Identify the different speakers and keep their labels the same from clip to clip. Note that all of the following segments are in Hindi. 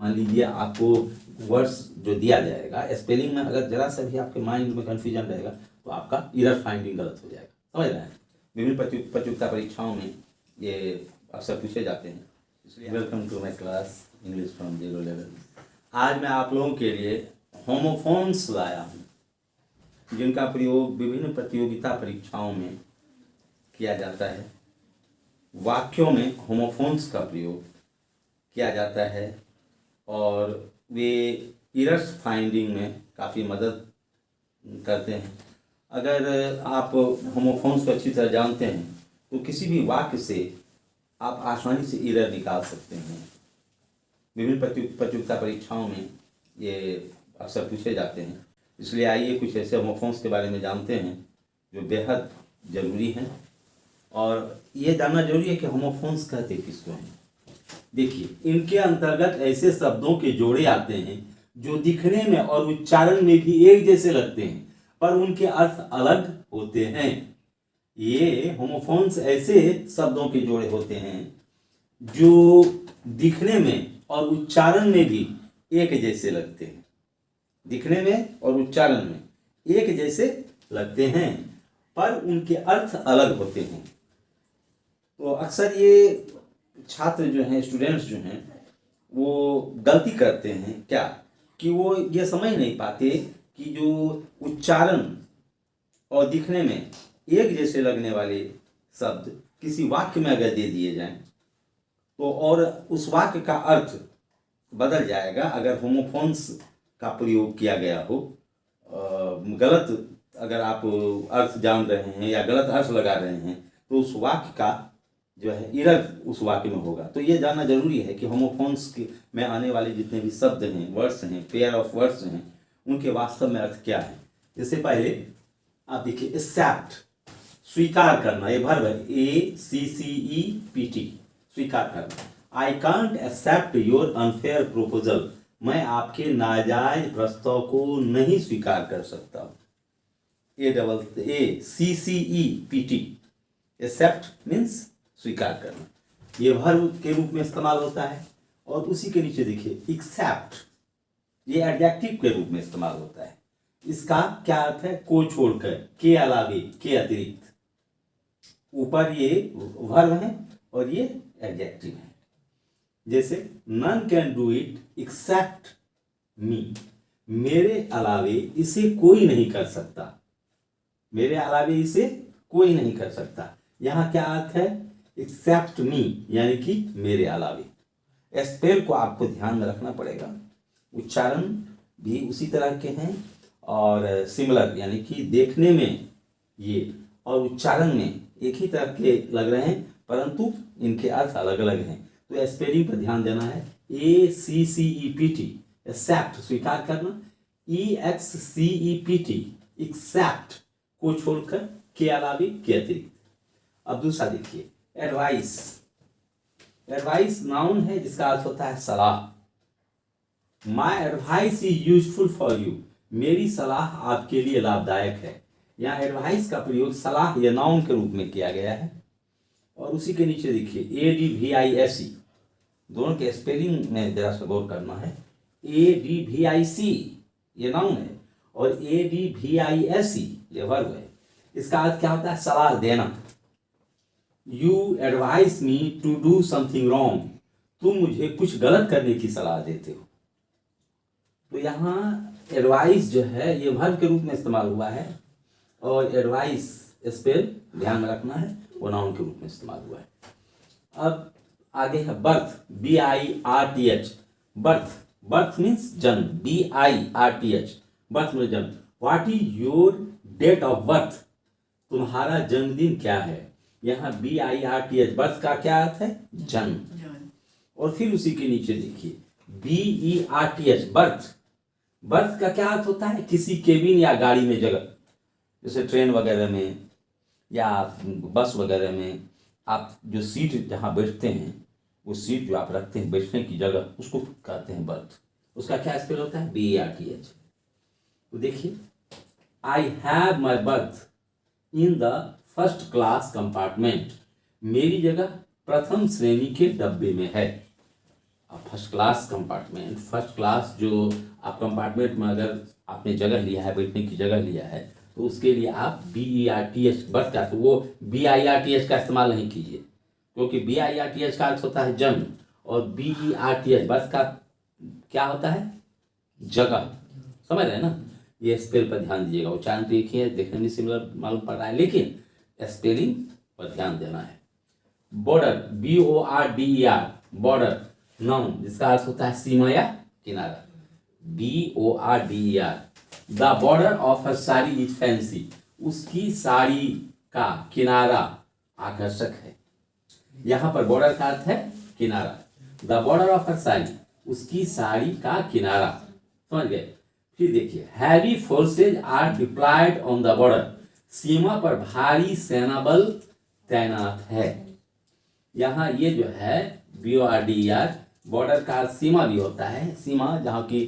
Speaker 1: मान लीजिए आपको वर्ड्स जो दिया जाएगा, स्पेलिंग में अगर जरा सा भी आपके माइंड में कन्फ्यूजन रहेगा तो आपका एरर फाइंडिंग गलत हो जाएगा। समझ रहे हैं? विभिन्न प्रतियोगिता परीक्षाओं में ये अक्सर पूछे जाते हैं। इसलिए welcome to my class English from 0 level. आज मैं आप लोगों के लिए होमोफोन्स लाया हूँ, जिनका प्रयोग विभिन्न प्रतियोगिता परीक्षाओं में किया जाता है। वाक्यों में होमोफोन्स का प्रयोग किया जाता है और वे एरर्स फाइंडिंग में काफ़ी मदद करते हैं। अगर आप होमोफोन्स को अच्छी तरह जानते हैं तो किसी भी वाक्य से आप आसानी से एरर निकाल सकते हैं। विभिन्न प्रतियोगिता परीक्षाओं में ये अक्सर पूछे जाते हैं। इसलिए आइए कुछ ऐसे होमोफोन्स के बारे में जानते हैं जो बेहद ज़रूरी हैं। और ये जानना जरूरी है कि होमोफोन्स कहते किसको हैं। देखिए, इनके अंतर्गत ऐसे शब्दों के जोड़े आते हैं जो दिखने में और उच्चारण में भी एक जैसे लगते हैं पर उनके अर्थ अलग होते हैं। ये होमोफोन्स ऐसे शब्दों के जोड़े होते हैं जो दिखने में और उच्चारण में भी एक जैसे लगते हैं। दिखने में और उच्चारण में एक जैसे लगते हैं पर उनके अर्थ अलग होते हैं। तो अक्सर ये छात्र जो हैं, स्टूडेंट्स जो हैं, वो गलती करते हैं क्या कि वो ये समझ नहीं पाते कि जो उच्चारण और दिखने में एक जैसे लगने वाले शब्द किसी वाक्य में अगर दे दिए जाएं तो और उस वाक्य का अर्थ बदल जाएगा अगर होमोफोन्स का प्रयोग किया गया हो। गलत अगर आप अर्थ जान रहे हैं या गलत अर्थ लगा रहे हैं तो उस वाक्य का जो है एरर उस वाक्य में होगा। तो ये जानना जरूरी है कि होमोफोन्स में आने वाले जितने भी शब्द हैं, वर्ड्स हैं, पेयर ऑफ वर्ड्स हैं, उनके वास्तव में अर्थ क्या है। इससे पहले आप देखिए, एक्सेप्ट स्वीकार करना, ये वर्ब है, ACCEPT, स्वीकार करना। I can't accept your unfair proposal, मैं आपके नाजायज प्रस्ताव को नहीं स्वीकार कर सकता। ACCEPT, एक्सेप्ट मीन्स स्वीकार करना, ये वर्ब के रूप में इस्तेमाल होता है। और उसी के नीचे देखिए, एक्सेप्ट, ये एडजेक्टिव के रूप में इस्तेमाल होता है। इसका क्या अर्थ है? को छोड़कर, के अलावे, के अतिरिक्त। ऊपर ये वर्ब है और ये एडजेक्टिव है। जैसे none can do it except me, मेरे अलावे इसे कोई नहीं कर सकता। मेरे अलावे इसे कोई नहीं कर सकता। यहां क्या अर्थ है? एक्सेप्ट मी यानी कि मेरे अलावे। स्पेल को आपको ध्यान में रखना पड़ेगा। उच्चारण भी उसी तरह के हैं और सिमिलर यानी कि देखने में ये और उच्चारण में एक ही तरह के लग रहे हैं परंतु इनके अर्थ अलग अलग हैं। तो स्पेलिंग पर ध्यान देना है। ACCEPT, एक्सेप्ट स्वीकार करना। EXCEPT, एक्सेप्ट को छोड़कर, के अलावे, के अतिरिक्त। अब दूसरा देखिए, एडवाइस। एडवाइस नाउन है जिसका अर्थ होता है सलाह। My advice is useful for you, मेरी सलाह आपके लिए लाभदायक है। यहाँ एडवाइस का प्रयोग सलाह या नाउन के रूप में किया गया है। और उसी के नीचे देखिए, ADVISE, दोनों के स्पेलिंग में जरा सा गौर करना है। ADVIC ये नाउन है और ADVISE ये वर्ब है। इसका अर्थ क्या होता है? सलाह देना। You advice me to do something wrong, तुम मुझे कुछ गलत करने की सलाह देते हो। तो यहाँ एडवाइस जो है ये वर्ब के रूप में इस्तेमाल हुआ है और एडवाइस स्पेल ध्यान में रखना है, वो नाउन के रूप में इस्तेमाल हुआ है। अब आगे है birth, BIRTH, birth. Birth means जन्म, BIRTH, बर्थ में जन्म। What is your date of birth, तुम्हारा जन्मदिन क्या है। यहाँ BIRTH, बर्थ का क्या अर्थ है? जन्म। और फिर उसी के नीचे देखिए, BERTH, बर्थ। बर्थ का क्या अर्थ होता है? किसी केबिन या गाड़ी में जगह, जैसे ट्रेन वगैरह में या बस वगैरह में आप जो सीट जहाँ बैठते हैं, वो सीट जो आप रखते हैं बैठने की जगह, उसको कहते हैं बर्थ। उसका क्या स्पेल होता है? BERTH। तो देखिए, I have my birth in the first class compartment, मेरी जगह प्रथम श्रेणी के डब्बे में है। First class compartment, first class जो आप कंपार्टमेंट में अगर आपने जगह लिया है, बैठने की जगह लिया है, तो उसके लिए आप BERTH बर्थ का, तो वो BIRTH का इस्तेमाल नहीं कीजिए, क्योंकि BIRTH का अर्थ होता है जन्म और BERTH बर्थ का क्या होता है, जगह। समझ रहे हैं ना, ये स्पेल पर ध्यान दीजिएगा। उच्चारण तो एक ही है, देखने में सिमिलर मालूम पड़ रहा है, लेकिन स्पेलिंग पर ध्यान देना है। बॉर्डर, BORDER, बॉर्डर नाउन जिसका अर्थ होता है सीमा या किनारा, BORDER। The border of her sari is fancy, उसकी साड़ी का किनारा आकर्षक है। यहाँ पर बॉर्डर का अर्थ है किनारा। The border of her sari, उसकी साड़ी का किनारा। समझ गए। फिर देखिए, heavy forces are deployed on the border, सीमा पर भारी सेना बल तैनात है। यहाँ ये जो है BORDER, बॉर्डर का सीमा भी होता है, सीमा जहाँ की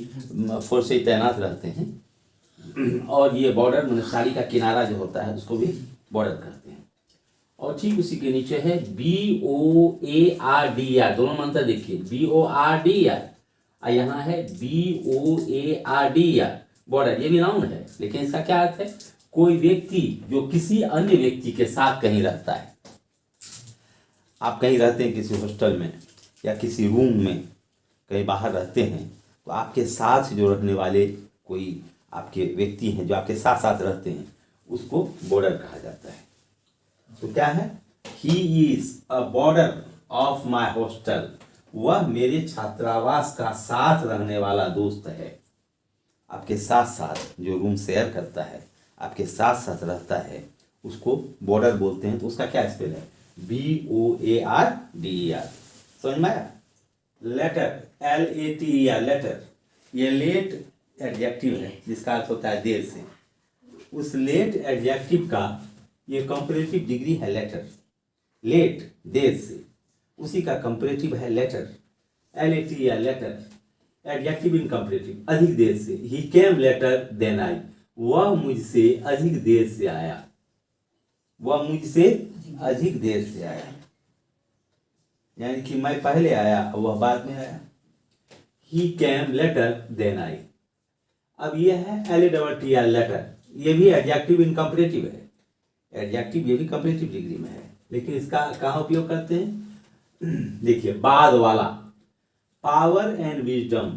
Speaker 1: फोर्सेज तैनात रहते हैं, और ये बॉर्डर साड़ी का किनारा जो होता है उसको भी बॉर्डर कहते हैं। और ठीक उसी के नीचे है BOARDER, दोनों मंत्र देखिए, BORDER, और यहाँ है BOARDER, बॉर्डर। ये भी नाउन है, लेकिन इसका क्या अर्थ है, कोई व्यक्ति जो किसी अन्य व्यक्ति के साथ कहीं रहता है। आप कहीं रहते हैं किसी हॉस्टल में या किसी रूम में, कहीं बाहर रहते हैं, तो आपके साथ जो रहने वाले कोई आपके व्यक्ति हैं जो आपके साथ साथ रहते हैं, उसको बॉर्डर कहा जाता है। तो क्या है, he is a border of my hostel, वह मेरे छात्रावास का साथ रहने वाला दोस्त है। आपके साथ साथ जो रूम शेयर करता है, आपके साथ साथ रहता है, उसको बॉर्डर बोलते हैं। तो उसका क्या स्पेल है, BOARDER। समझ में आया। लेटर, LATER, लेटर, ये लेट एडजेक्टिव है जिसका अर्थ होता है देर से। उस लेट एडजेक्टिव का ये कंपैरेटिव डिग्री है लेटर। लेट देर से, उसी का कंपैरेटिव है लेटर, LATER, लेटर। एडजेक्टिव इन कंपैरेटिव, अधिक देर से। ही केम लेटर देन आई, वह मुझसे अधिक देर से आया, वह मुझसे अधिक देर से आया, यानी कि मैं पहले आया और वह बाद में आया। ही केम लेटर देन आई। अब यह है LATER, लेटर, ये भी एडजेक्टिव इन कंपैरेटिव है। एडजेक्टिव ये भी कंपैरेटिव डिग्री में है, लेकिन इसका कहाँ उपयोग करते हैं, देखिए, बाद वाला। Power and wisdom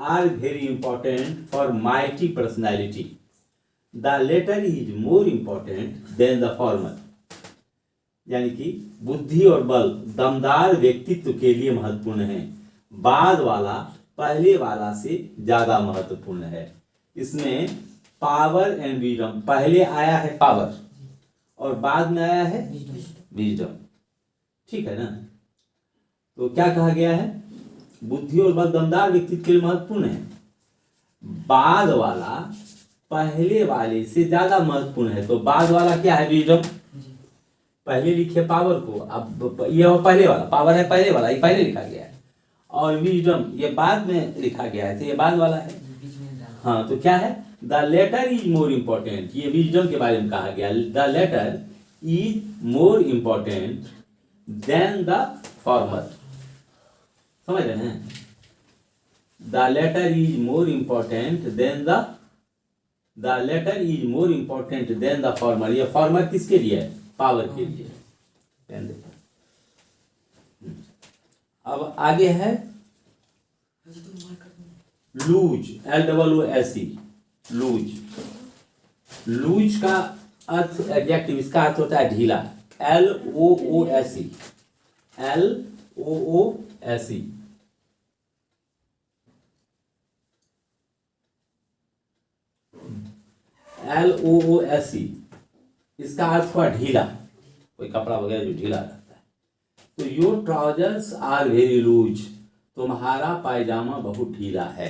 Speaker 1: are very important for mighty personality, the latter is more important than the former. यानी कि बुद्धि और बल दमदार व्यक्तित्व के लिए महत्वपूर्ण है, बाद वाला पहले वाला से ज्यादा महत्वपूर्ण है। इसमें पावर एंड विजडम, पहले आया है पावर और बाद में आया है विजडम, ठीक है ना। तो क्या कहा गया है, बुद्धि और बल दमदार व्यक्तित्व के लिए महत्वपूर्ण है, बाद वाला पहले वाले से ज्यादा महत्वपूर्ण है। तो बाद वाला क्या है, विजडम। पहले लिखे पावर को, अब ये पहले वाला, पावर है पहले वाला, ये पहले लिखा गया है, और विजडम ये बाद में लिखा गया है, तो ये बाद वाला है। हाँ, तो क्या है, the latter is more important, ये विजडम के बारे में कहा गया। The latter is more important than the former. समझ रहे हैं, the latter is more important than the latter is more important than the former. ये फॉर्मर किसके लिए है, पावर के लिए। अब आगे है लूज, LOOSE, लूज। लूज का अर्थ एडजेक्टिव, इसका अर्थ होता है ढीला, LOOSE, LOOSE। LOOSE, इसका अर्थ हुआ ढीला, कोई कपड़ा वगैरह जो ढीला रहता है। तो your trousers are very loose, तुम्हारा पायजामा बहुत ढीला है।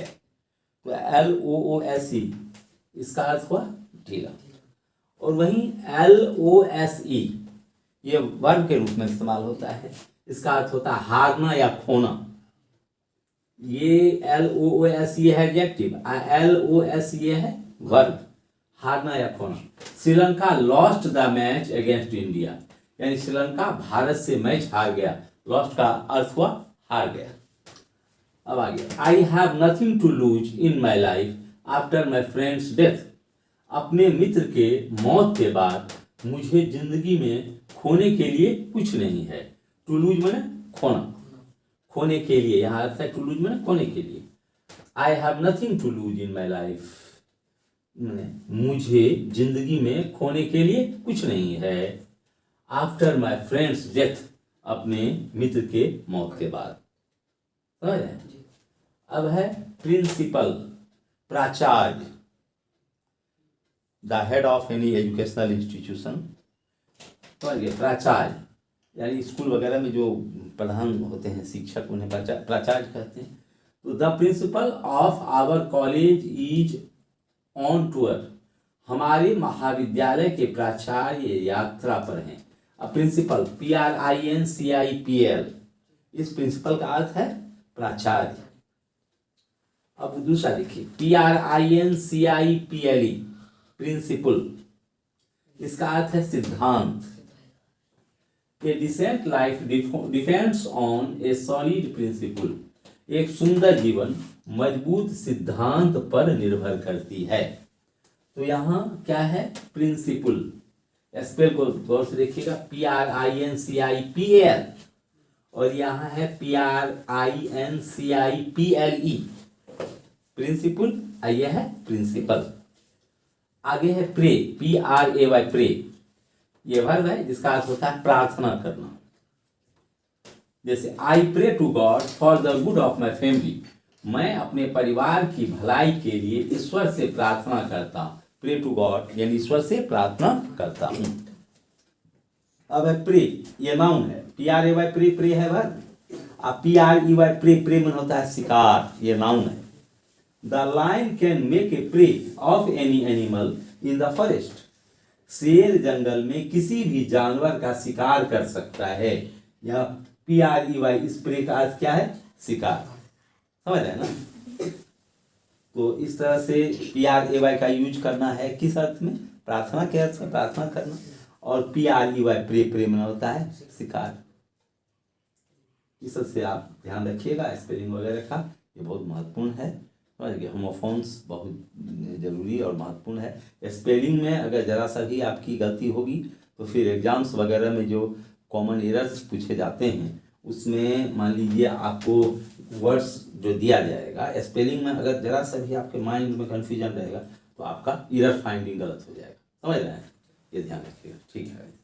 Speaker 1: तो LOOSE, इसका अर्थ हुआ ढीला। और वहीं LOSE, ये वर्ब के रूप में इस्तेमाल होता है, इसका अर्थ होता है हारना या खोना। ये LOOSE है एडजेक्टिव, LOSE है वर्ब, हारना या खोना। Sri Lanka lost the match against India, यानी श्रीलंका भारत से मैच हार गया। लॉस्ट का अर्थ हुआ हार गया। अब आगे, I have nothing to lose in my life after my friend's death. अपने मित्र के मौत के बाद मुझे जिंदगी में खोने के लिए कुछ नहीं है। टू लूज मैंने खोना, खोने के लिए, यहाँ अर्थ है टू लूज मैंने खोने के लिए। I have nothing to lose in my life, मुझे जिंदगी में खोने के लिए कुछ नहीं है। आफ्टर माई फ्रेंड्स डेथ, अपने मित्र के मौत के बाद। समझ रहे हैं? अब है प्रिंसिपल, प्राचार्य, the head of any educational institution. समझ गए? प्राचार्य यानी स्कूल वगैरह में जो प्रधान होते हैं, शिक्षक, उन्हें प्राचार्य कहते हैं। तो the principal of our college is on tour, हमारे महाविद्यालय के प्राचार्य यात्रा पर हैं। अब प्रिंसिपल, PRINCIPL, इस प्रिंसिपल का अर्थ है प्राचार्य। अब दूसरा देखिए, PRINCIPLE, प्रिंसिपल, इसका अर्थ है सिद्धांत। A decent life depends on a solid principle, एक सुंदर जीवन मजबूत सिद्धांत पर निर्भर करती है। तो यहाँ क्या है? प्रिंसिपल, स्पेल को गौर से देखिएगा, PRINCIPL, और यहाँ है PRINCIPLE, प्रिंसिपल, यह है प्रिंसिपल। आगे है प्रे, PRAY, प्रे, ये वर्ब है जिसका अर्थ होता है प्रार्थना करना। जैसे I pray to God for the good of my family, मैं अपने परिवार की भलाई के लिए ईश्वर से प्रार्थना करता हूँ। प्रे टू गॉड यानी ईश्वर से प्रार्थना करता हूँ। अब है प्रे, ये नाउन है। PRAY, प्रे, प्रे है वर्ब। अब PREY, प्रे, प्रे मन होता है शिकार, ये नाउन है। The lion can make a prey of any animal in the forest, शेर जंगल में किसी भी जानवर का शिकार कर सकता है। या PREY, इस प्रे का अर्थ क्या है? शिकार। समझ रहे हैं ना? तो इस तरह से PRAY का यूज करना है किस अर्थ में? प्रार्थना के अर्थ में, प्रार्थना करना। और PREY, प्रे, प्रे में होता है शिकार। इस से आप ध्यान रखिएगा, स्पेलिंग वगैरह का, ये बहुत महत्वपूर्ण है। समझ गए? होमोफोन्स बहुत जरूरी और महत्वपूर्ण है। स्पेलिंग में अगर जरा सा भी आपकी गलती होगी तो फिर एग्जाम्स वगैरह में जो कॉमन एरर्स पूछे जाते हैं उसमें मान लीजिए आपको वर्ड्स जो दिया जाएगा, स्पेलिंग में अगर जरा सा भी आपके माइंड में कन्फ्यूजन रहेगा तो आपका एरर फाइंडिंग गलत हो जाएगा। समझ रहे हैं? ये ध्यान रखिएगा। ठीक है।